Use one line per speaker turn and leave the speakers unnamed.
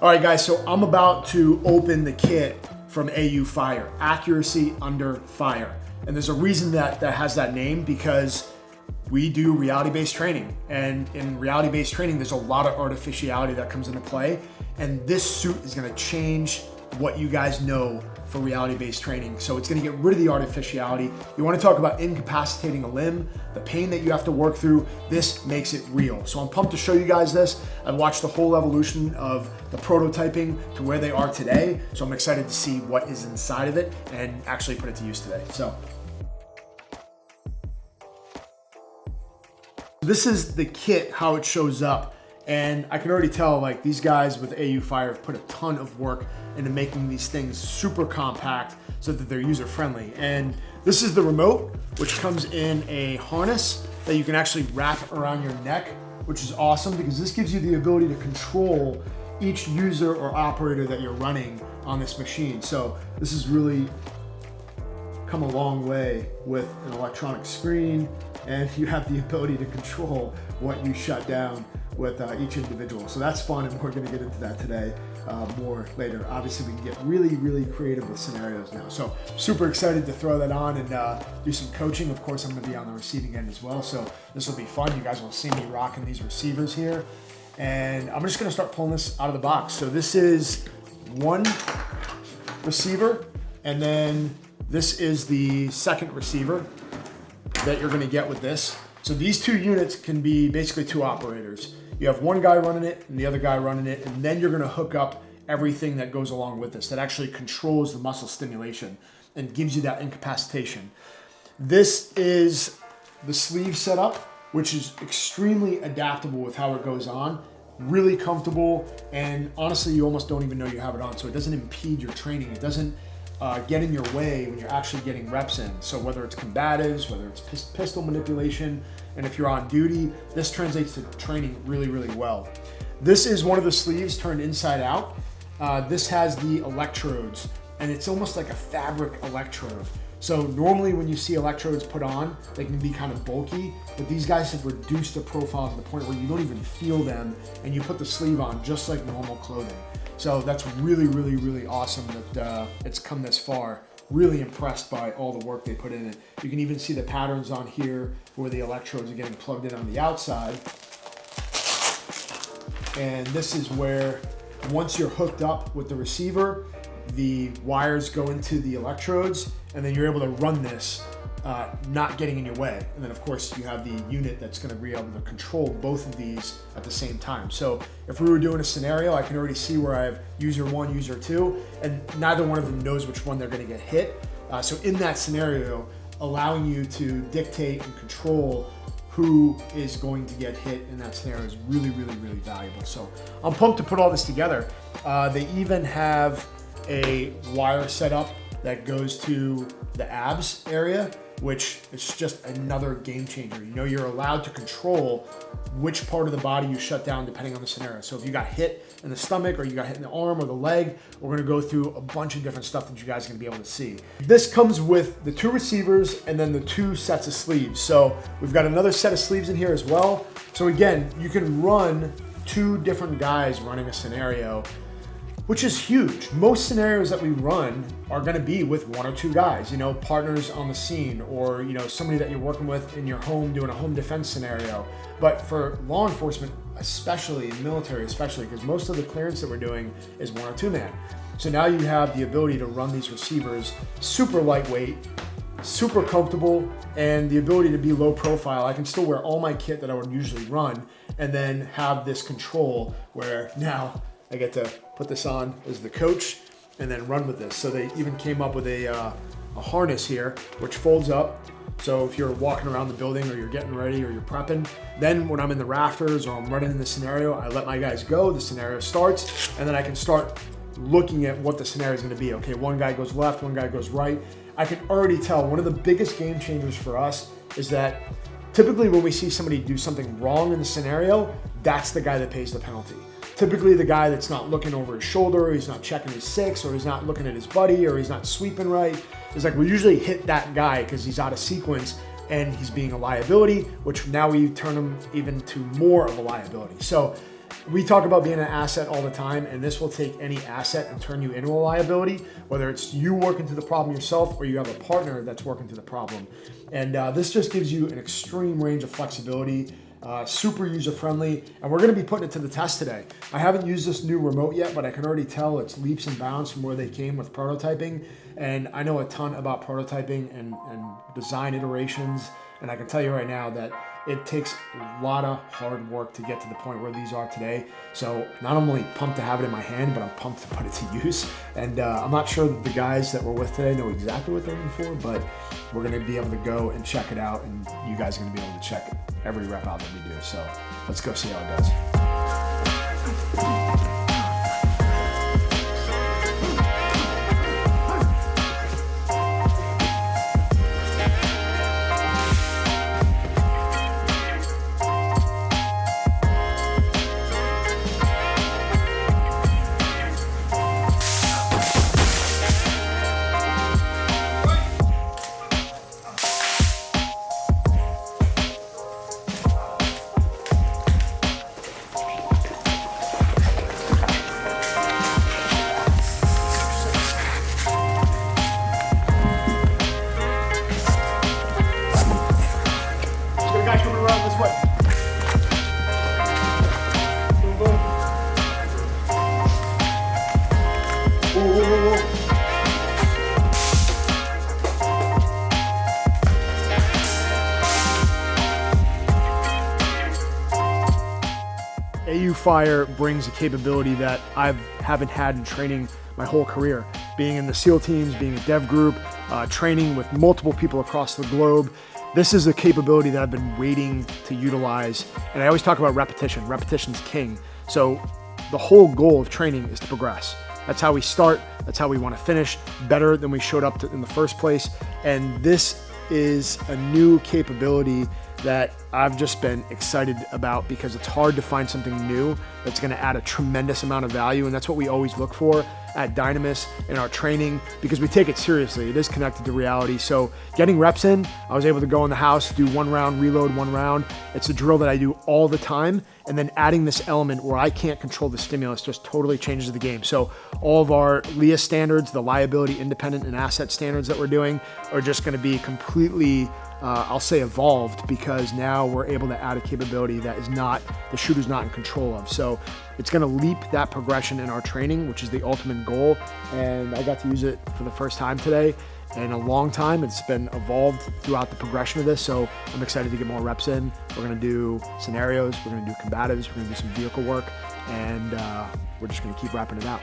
All right, guys, so I'm about to open the kit from AUFire, Accuracy Under Fire. And there's a reason that has that name, because we do reality-based training. And in reality-based training, there's a lot of artificiality that comes into play. And this suit is gonna change what you guys know for reality-based training. So it's gonna get rid of the artificiality. You wanna talk about incapacitating a limb, the pain that you have to work through, this makes it real. So I'm pumped to show you guys this. I've watched the whole evolution of the prototyping to where they are today. So I'm excited to see what is inside of it and actually put it to use today. So this is the kit, how it shows up. And I can already tell, like, these guys with AUFire have put a ton of work into making these things super compact so that they're user friendly. And this is the remote, which comes in a harness that you can actually wrap around your neck, which is awesome because this gives you the ability to control each user or operator that you're running on this machine. So this has really come a long way with an electronic screen, and you have the ability to control what you shut down with each individual. So that's fun, and we're gonna get into that today more later. Obviously, we can get really, really creative with scenarios now. So super excited to throw that on and do some coaching. Of course, I'm gonna be on the receiving end as well. So this will be fun. You guys will see me rocking these receivers here. And I'm just gonna start pulling this out of the box. So this is one receiver, and then this is the second receiver that you're gonna get with this. So these two units can be basically two operators. You have one guy running it and the other guy running it, and then you're gonna hook up everything that goes along with this that actually controls the muscle stimulation and gives you that incapacitation. This is the sleeve setup, which is extremely adaptable with how it goes on, really comfortable, and honestly, you almost don't even know you have it on, so it doesn't impede your training. It doesn't get in your way when you're actually getting reps in. So whether it's combatives, whether it's pistol manipulation, and if you're on duty, this translates to training really, really well. This is one of the sleeves turned inside out. This has the electrodes, and it's almost like a fabric electrode. So normally when you see electrodes put on, they can be kind of bulky, but these guys have reduced the profile to the point where you don't even feel them, and you put the sleeve on just like normal clothing. So that's really, really, really awesome that it's come this far. Really impressed by all the work they put in it. You can even see the patterns on here where the electrodes are getting plugged in on the outside. And this is where, once you're hooked up with the receiver, the wires go into the electrodes, and then you're able to run this not getting in your way. And then of course you have the unit that's gonna be able to control both of these at the same time. So if we were doing a scenario, I can already see where I have user one, user two, and neither one of them knows which one they're gonna get hit. So in that scenario, allowing you to dictate and control who is going to get hit in that scenario is really, really, really valuable. So I'm pumped to put all this together. They even have a wire setup that goes to the abs area, which is just another game changer. You know, you're allowed to control which part of the body you shut down depending on the scenario. So if you got hit in the stomach, or you got hit in the arm or the leg, we're gonna go through a bunch of different stuff that you guys are gonna be able to see. This comes with the two receivers and then the two sets of sleeves. So we've got another set of sleeves in here as well. So again, you can run two different guys running a scenario, which is huge. Most scenarios that we run are gonna be with one or two guys, you know, partners on the scene, or, you know, somebody that you're working with in your home doing a home defense scenario. But for law enforcement, especially, in military especially, because most of the clearance that we're doing is one or two man. So now you have the ability to run these receivers super lightweight, super comfortable, and the ability to be low profile. I can still wear all my kit that I would usually run, and then have this control where now I get to put this on as the coach and then run with this. So they even came up with a harness here, which folds up. So if you're walking around the building, or you're getting ready, or you're prepping, then when I'm in the rafters or I'm running in the scenario, I let my guys go, the scenario starts, and then I can start looking at what the scenario is gonna be. Okay, one guy goes left, one guy goes right. I can already tell one of the biggest game changers for us is that typically when we see somebody do something wrong in the scenario, that's the guy that pays the penalty. Typically the guy that's not looking over his shoulder, or he's not checking his six, or he's not looking at his buddy, or he's not sweeping right. It's like we usually hit that guy because he's out of sequence and he's being a liability, which now we turn him even to more of a liability. So We talk about being an asset all the time, and this will take any asset and turn you into a liability, whether it's you working through the problem yourself or you have a partner that's working through the problem. And this just gives you an extreme range of flexibility, super user-friendly, and we're gonna be putting it to the test today. I haven't used this new remote yet, but I can already tell it's leaps and bounds from where they came with prototyping. And I know a ton about prototyping and design iterations, and I can tell you right now that it takes a lot of hard work to get to the point where these are today. So not only pumped to have it in my hand, but I'm pumped to put it to use. And I'm not sure that the guys that we're with today know exactly what they're looking for, but we're gonna be able to go and check it out, and you guys are gonna be able to check every rep out that we do. So let's go see how it does. AUFire brings a capability that I haven't had in training my whole career. Being in the SEAL teams, being a dev group, training with multiple people across the globe. This is a capability that I've been waiting to utilize. And I always talk about repetition. Repetition's king. So the whole goal of training is to progress. That's how we start. That's how we want to finish better than we showed up in the first place. And this is a new capability that I've just been excited about because it's hard to find something new that's going to add a tremendous amount of value. And that's what we always look for at Dynamis in our training, because we take it seriously. It is connected to reality. So getting reps in, I was able to go in the house, do one round, reload one round. It's a drill that I do all the time. And then adding this element where I can't control the stimulus just totally changes the game. So all of our LIA standards, the liability independent and asset standards that we're doing, are just going to be completely I'll say evolved, because now we're able to add a capability that is not, the shooter's not in control of. So it's gonna leap that progression in our training, which is the ultimate goal. And I got to use it for the first time today in a long time. It's been evolved throughout the progression of this. So I'm excited to get more reps in. We're gonna do scenarios, we're gonna do combatives, we're gonna do some vehicle work, and we're just gonna keep wrapping it out.